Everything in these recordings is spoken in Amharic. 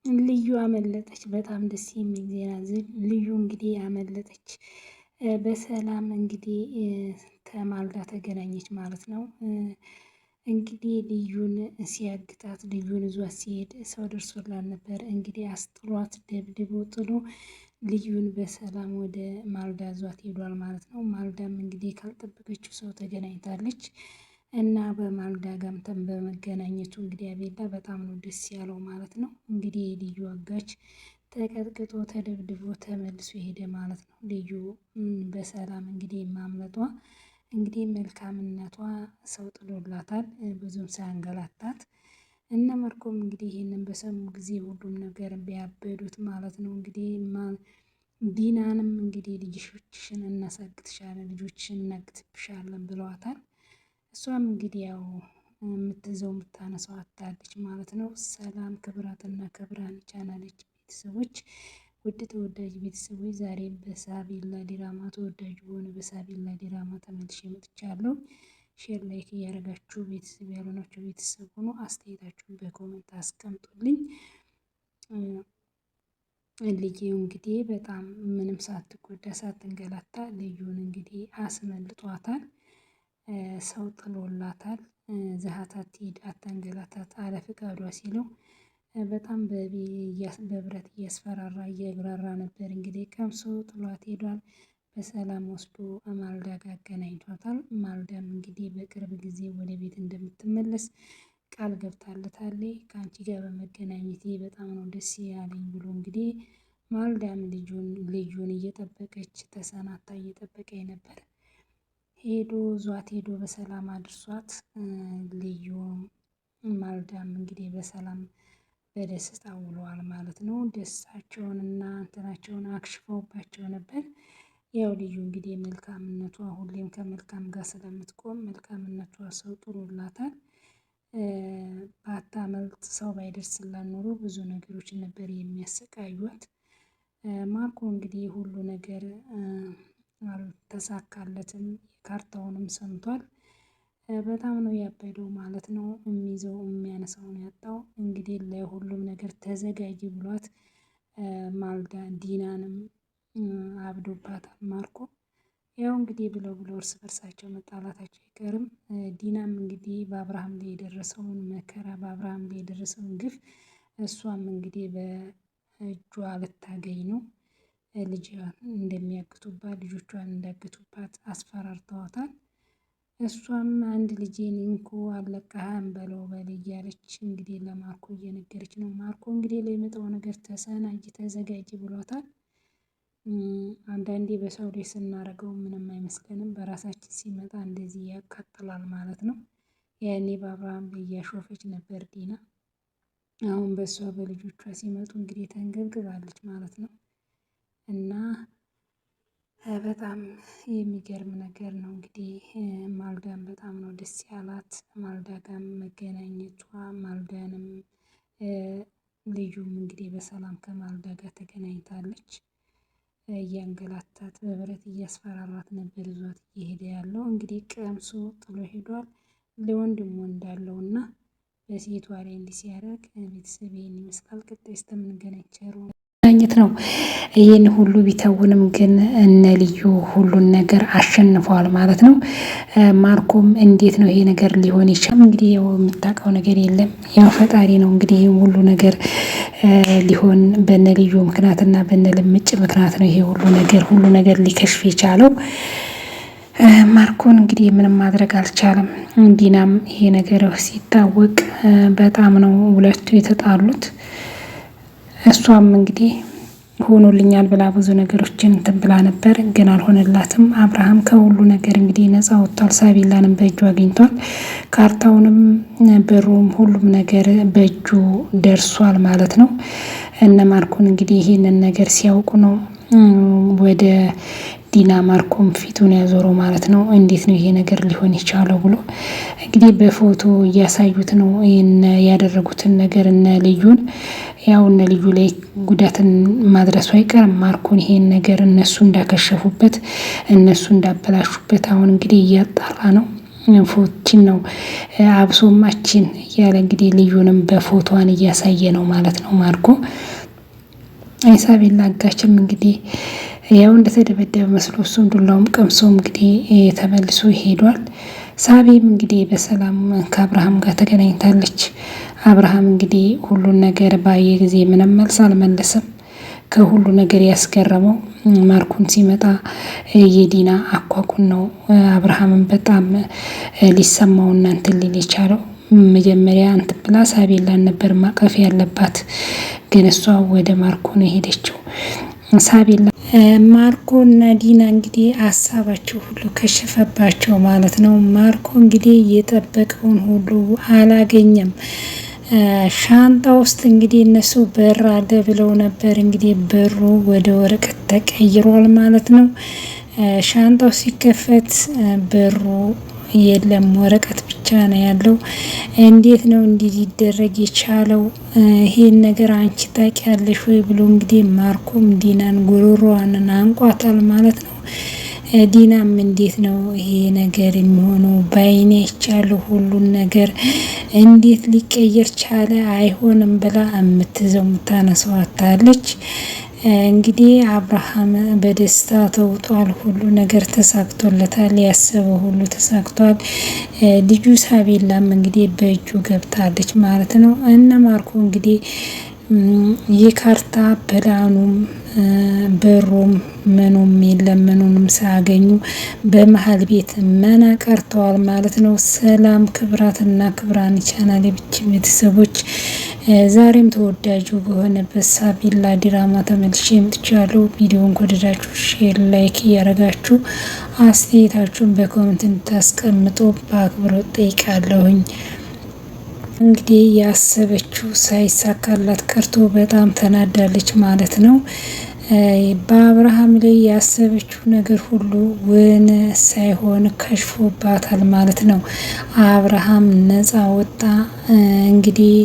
ልዩ አመለጠች። በጣም ደስ የሚል ዜና። ልዩ እንግዲህ አመለጠች በሰላም እንግዲህ ተማልዳ ተገናኘች ማለት ነው። እንግዲህ ልዩን ሲያግታት ልዩን ይዟት ሲሄድ ሰው ደርሶላት ነበር። እንግዲህ አስጥሏት ደብድቦ ጥሎ ልዩን በሰላም ወደ ማልዳ ይዟት ሄዷል ማለት ነው። ማልዳም እንግዲህ ካልጠበቀችው ሰው ተገናኝታለች እና በማልዳ ጋምተን በመገናኘቱ እንግዲህ አቤላ በጣም ነው ደስ ያለው ማለት ነው። እንግዲህ ልዩ አጋች ተቀጥቅጦ ተደብድቦ ተመልሶ ሄደ ማለት ነው። ልዩ በሰላም እንግዲህ ማምለጧ እንግዲህ መልካምነቷ ሰው ጥሎላታል፣ ብዙም ሳያንገላታት። እነ መርኮም እንግዲህ ይህንን በሰሙ ጊዜ ሁሉም ነገር ቢያበዱት ማለት ነው። እንግዲህ ዲናንም እንግዲህ ልጆችሽን እናሳግትሻለን፣ ልጆችሽን እናግትብሻለን ብለዋታል። እሷም እንግዲህ ያው የምትይዘው የምታነሳው አታለች ማለት ነው። ሰላም ክብራትና ክብራን ቻናለች ቤተሰቦች፣ ውድ ተወዳጅ ቤተሰቦች፣ ዛሬ በሳቢላ ዲራማ ተወዳጅ በሆነ በሳቢላ ዲራማ ተመልሼ መጥቻለሁ። ሼር ላይክ እያደረጋችሁ ቤተሰብ ያልሆናችሁ ቤተሰብ ሆኖ አስተያየታችሁን በኮሜንት አስቀምጡልኝ። ልዩን እንግዲህ በጣም ምንም ሳትጎዳ ሳትንገላታ ልዩን እንግዲህ አስመልጧታል። ሰው ጥሎላታል። ዘሀት አትሂድ አታንገላታት አለ ፍቃዷ ሲለው በጣም በብረት እያስፈራራ እያግራራ ነበር። እንግዲህ ቀምሶ ጥሏት ሄዷል። በሰላም ወስዶ ማልዳ ጋር አገናኝቷታል። ማልዳም እንግዲህ በቅርብ ጊዜ ወደ ቤት እንደምትመለስ ቃል ገብታለታለች። ከአንቺ ጋር በመገናኘቴ በጣም ነው ደስ ያለኝ ብሎ እንግዲህ ማልዳም ልዩን እየጠበቀች ተሰናታ እየጠበቀኝ ነበር። ሄዶ ዟት ሄዶ በሰላም አድርሷት ልዩ ማልዳም እንግዲህ በሰላም በደስታ ውለዋል ማለት ነው። ደስታቸውን እና እንትናቸውን አክሽፈውባቸው ነበር። ያው ልዩ እንግዲህ መልካምነቷ ሁሌም ከመልካም ጋር ስለምትቆም መልካምነቷ ሰው ጥሎላታል። ባታመልጥ ሰው ባይደርስላት ኖሮ ብዙ ነገሮች ነበር የሚያሰቃዩት። ማርኮ እንግዲህ ሁሉ ነገር አልተሳካለትም። የካርታውንም ሰምቷል። በጣም ነው ያበደው ማለት ነው። የሚይዘው የሚያነሳውን ያጣው እንግዲህ ለሁሉም ነገር ተዘጋጅ ብሏት ማልዳ ዲናንም አብዶባታል ማርኮ። ያው እንግዲህ ብለው እርስ በርሳቸው መጣላታቸው አይቀርም። ዲናም እንግዲህ በአብርሃም ላይ የደረሰውን መከራ በአብርሃም ላይ የደረሰውን ግፍ እሷም እንግዲህ በእጇ ልታገኝ ነው። ልጇን እንደሚያግቱባት ልጆቿን እንዳገቱባት አስፈራርተዋታል። እሷም አንድ ልጄን እንኩ አለቃህን በለው በል እያለች እንግዲህ ለማርኮ እየነገረች ነው። ማርኮ እንግዲህ ለሚመጣው ነገር ተሰናጅ ተዘጋጅ ብሏታል። አንዳንዴ በሰው ላይ ስናደርገው ምንም አይመስለንም፣ በራሳችን ሲመጣ እንደዚህ ያቃጥላል ማለት ነው። ያኔ በአብርሃም ላይ እያሾፈች ነበር ዲና። አሁን በእሷ በልጆቿ ሲመጡ እንግዲህ ተንገብግባለች ማለት ነው። እና በጣም የሚገርም ነገር ነው። እንግዲህ ማልዳን በጣም ነው ደስ ያላት ማልዳ ጋር መገናኘቷ። ማልዳንም ልዩም እንግዲህ በሰላም ከማልዳ ጋር ተገናኝታለች። እያንገላታት በብረት እያስፈራራት ነበር ይዟት እየሄደ ያለው። እንግዲህ ቀምሶ ጥሎ ሄዷል። ለወንድሙ እንዳለው እና በሴቷ ላይ እንዲህ ሲያደርግ ቤተሰብ ይህን ይመስላል። ቀጣይ እስከምንገናኝ ቸር ነው። ይህን ሁሉ ቢተውንም ግን እነ ልዩ ሁሉን ነገር አሸንፈዋል ማለት ነው። ማርኮም እንዴት ነው ይሄ ነገር ሊሆን ይችላል? እንግዲህ ያው የምታውቀው ነገር የለም፣ ያው ፈጣሪ ነው እንግዲህ ይህ ሁሉ ነገር ሊሆን በነ ልዩ ምክንያት እና በነ ልምጭ ምክንያት ነው ይሄ ሁሉ ነገር ሊከሽፍ የቻለው። ማርኮን እንግዲህ ምንም ማድረግ አልቻለም። ዲናም ይሄ ነገር ሲታወቅ በጣም ነው ሁለቱ የተጣሉት። እሷም እንግዲህ ሆኖልኛል ብላ ብዙ ነገሮችን እንትን ብላ ነበር፣ ግን አልሆነላትም። አብርሃም ከሁሉ ነገር እንግዲህ ነፃ ወጥቷል። ሳቢላንም በእጁ አግኝቷል። ካርታውንም ብሩም ሁሉም ነገር በእጁ ደርሷል ማለት ነው። እነ ማርኮን እንግዲህ ይህንን ነገር ሲያውቁ ነው ወደ ዲና ማርኮም ፊቱን ያዞረው ማለት ነው። እንዴት ነው ይሄ ነገር ሊሆን የቻለው ብሎ እንግዲህ በፎቶ እያሳዩት ነው ይሄን ያደረጉትን ነገር እነ ልዩን። ያው እነ ልዩ ላይ ጉዳትን ማድረሱ አይቀርም። ማርኮን ይሄን ነገር እነሱ እንዳከሸፉበት እነሱ እንዳበላሹበት አሁን እንግዲህ እያጣራ ነው። ፎቶችን ነው አብሶማችን እያለ እንግዲህ ልዩንም በፎቶዋን እያሳየ ነው ማለት ነው ማርኮ። ሳቤላ አጋችም እንግዲህ ያው እንደተደበደበ መስሎ እሱም ዱላውም ቀምሶ እንግዲህ ተመልሶ ሄዷል። ሳቤም እንግዲህ በሰላም ከአብርሃም ጋር ተገናኝታለች። አብርሃም እንግዲህ ሁሉን ነገር ባየ ጊዜ ምንም መልስ አልመለሰም። ከሁሉ ነገር ያስገረመው ማርኮን ሲመጣ የዲና አኳኩን ነው። አብርሃምን በጣም ሊሰማው እንትን ሊል የቻለው መጀመሪያ እንትን ብላ ሳቤላን ነበር ማቀፍ ያለባት፣ ግን እሷ ወደ ማርኮ ነው የሄደችው። ሳቤላ ማርኮ እና ዲና እንግዲህ ሀሳባቸው ሁሉ ከሸፈባቸው ማለት ነው። ማርኮ እንግዲህ የጠበቀውን ሁሉ አላገኘም። ሻንጣ ውስጥ እንግዲህ እነሱ በር አለ ብለው ነበር። እንግዲህ በሩ ወደ ወረቀት ተቀይሯል ማለት ነው። ሻንጣው ሲከፈት በሩ የለም፣ ወረቀት ብቻ ነው ያለው። እንዴት ነው እንዲህ ሊደረግ የቻለው? ይሄን ነገር አንቺ ታውቂያለሽ ወይ ብሎ እንግዲህ ማርኮም ዲናን ጉሮሮዋን አንቋታል ማለት ነው። ዲናም እንዴት ነው ይሄ ነገር የሚሆነው? በአይኔ አይቻለሁ ሁሉን ነገር፣ እንዴት ሊቀየር ቻለ? አይሆንም ብላ የምትዘው የምታነሳው አታለች። እንግዲህ አብርሃም በደስታ ተውጧል። ሁሉ ነገር ተሳክቶለታል። ያሰበው ሁሉ ተሳክቷል። ልጁ ሳቤላም እንግዲህ በእጁ ገብታለች ማለት ነው። እነ ማርኮ እንግዲህ የካርታ ፕላኑም በሩም ምኑም የለም። ምኑንም ሳያገኙ በመሀል ቤት መና ቀርተዋል ማለት ነው። ሰላም ክብራትና ክብራን ቻናል የብቻ ቤተሰቦች፣ ዛሬም ተወዳጁ በሆነበት ሳቤላ ድራማ ተመልሼ መጥቻለሁ። ቪዲዮን ከወደዳችሁ ሼር፣ ላይክ እያረጋችሁ አስተያየታችሁን በኮሜንት እንድታስቀምጡ በአክብሮት ጠይቃለሁኝ። እንግዲህ ያሰበችው ሳይሳካላት ቀርቶ በጣም ተናዳለች ማለት ነው። በአብርሃም ላይ ያሰበችው ነገር ሁሉ ውን ሳይሆን ከሽፎባታል ማለት ነው። አብርሃም ነፃ ወጣ። እንግዲህ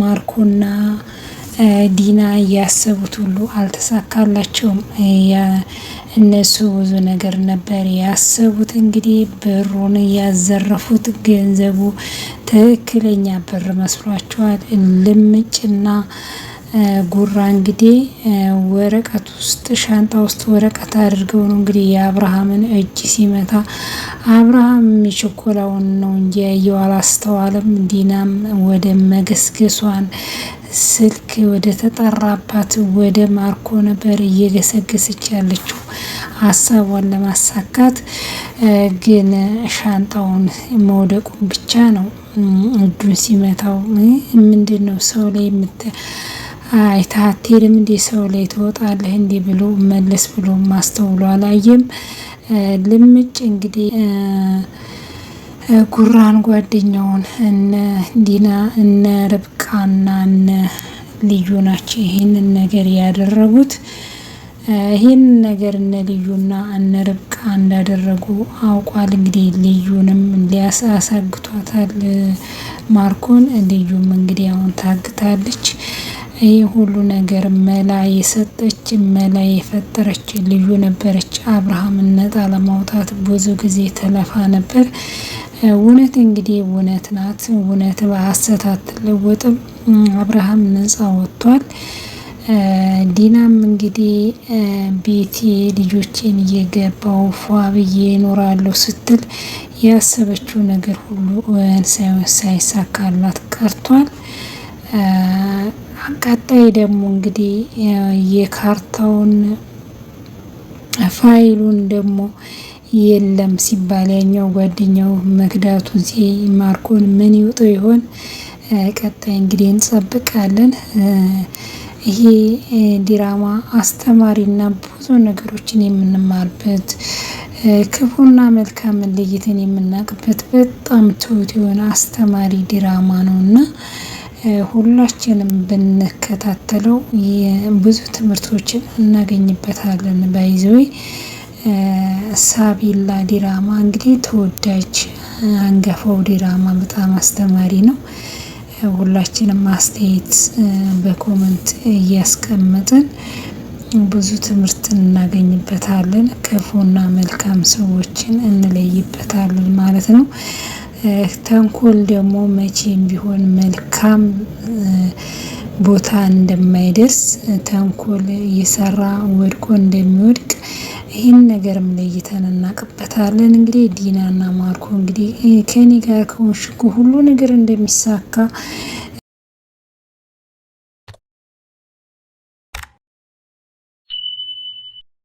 ማርኮና ዲና ያሰቡት ሁሉ አልተሳካላቸውም። እነሱ ብዙ ነገር ነበር ያሰቡት። እንግዲህ ብሩን ያዘረፉት ገንዘቡ ትክክለኛ ብር መስሏቸዋል። ልምጭና ጉራ እንግዲህ ወረቀት ውስጥ ሻንጣ ውስጥ ወረቀት አድርገው ነው እንግዲህ የአብርሃምን እጅ ሲመታ፣ አብርሃም የቸኮላውን ነው እንጂ ያየው አላስተዋለም። ዲናም ወደ መገስገሷን ስልክ ወደ ተጠራባት ወደ ማርኮ ነበር እየገሰገሰች ያለችው ሀሳቧን ለማሳካት። ግን ሻንጣውን መውደቁን ብቻ ነው እጁን ሲመታው። ምንድን ነው ሰው ላይ አይታቴልም እንዴ? ሰው ላይ ትወጣለህ እንዴ? ብሎ መለስ ብሎ ማስተውሎ አላየም። ልምጭ እንግዲህ ጉራን ጓደኛውን እነ ዲና እነ ርብቃና እነ ልዩ ናቸው ይህንን ነገር ያደረጉት። ይህን ነገር እነ ልዩና እነ ርብቃ እንዳደረጉ አውቋል። እንግዲህ ልዩንም ሊያሳግቷታል ማርኮን። ልዩም እንግዲህ አሁን ታግታለች። ይህ ሁሉ ነገር መላ የሰጠች መላ የፈጠረች ልዩ ነበረች። አብርሃምን ነፃ ለማውጣት ብዙ ጊዜ ተለፋ ነበር። እውነት እንግዲህ እውነት ናት። እውነት በሀሰት አትለወጥም። አብርሃም ነፃ ወጥቷል። ዲናም እንግዲህ ቤቴ ልጆቼን እየገባው ፏ ብዬ እኖራለሁ ስትል ያሰበችው ነገር ሁሉ ሳይሳካላት ቀርቷል። ቀጣይ ደግሞ እንግዲህ የካርታውን ፋይሉን ደግሞ የለም ሲባል ያኛው ጓደኛው መክዳቱን ማርኮን ምን ይውጠው ይሆን? ቀጣይ እንግዲህ እንጠብቃለን። ይሄ ዲራማ አስተማሪና ብዙ ነገሮችን የምንማርበት ክፉና መልካም ለይተን የምናውቅበት በጣም ትሁት የሆነ አስተማሪ ዲራማ ነው እና ሁላችንም ብንከታተለው ብዙ ትምህርቶችን እናገኝበታለን። ባይዘዌ ሳቤላ ዲራማ እንግዲህ ተወዳጅ አንጋፋው ዲራማ በጣም አስተማሪ ነው። ሁላችንም አስተያየት በኮመንት እያስቀመጥን ብዙ ትምህርት እናገኝበታለን። ክፉና መልካም ሰዎችን እንለይበታለን ማለት ነው። ተንኮል ደግሞ መቼም ቢሆን መልካም ቦታ እንደማይደርስ ተንኮል እየሰራ ወድቆ እንደሚወድቅ ይህን ነገርም ለይተን እናቅበታለን። እንግዲህ ዲናና ማርኮ እንግዲህ ከኔ ጋር ከሆንሽ ሁሉ ነገር እንደሚሳካ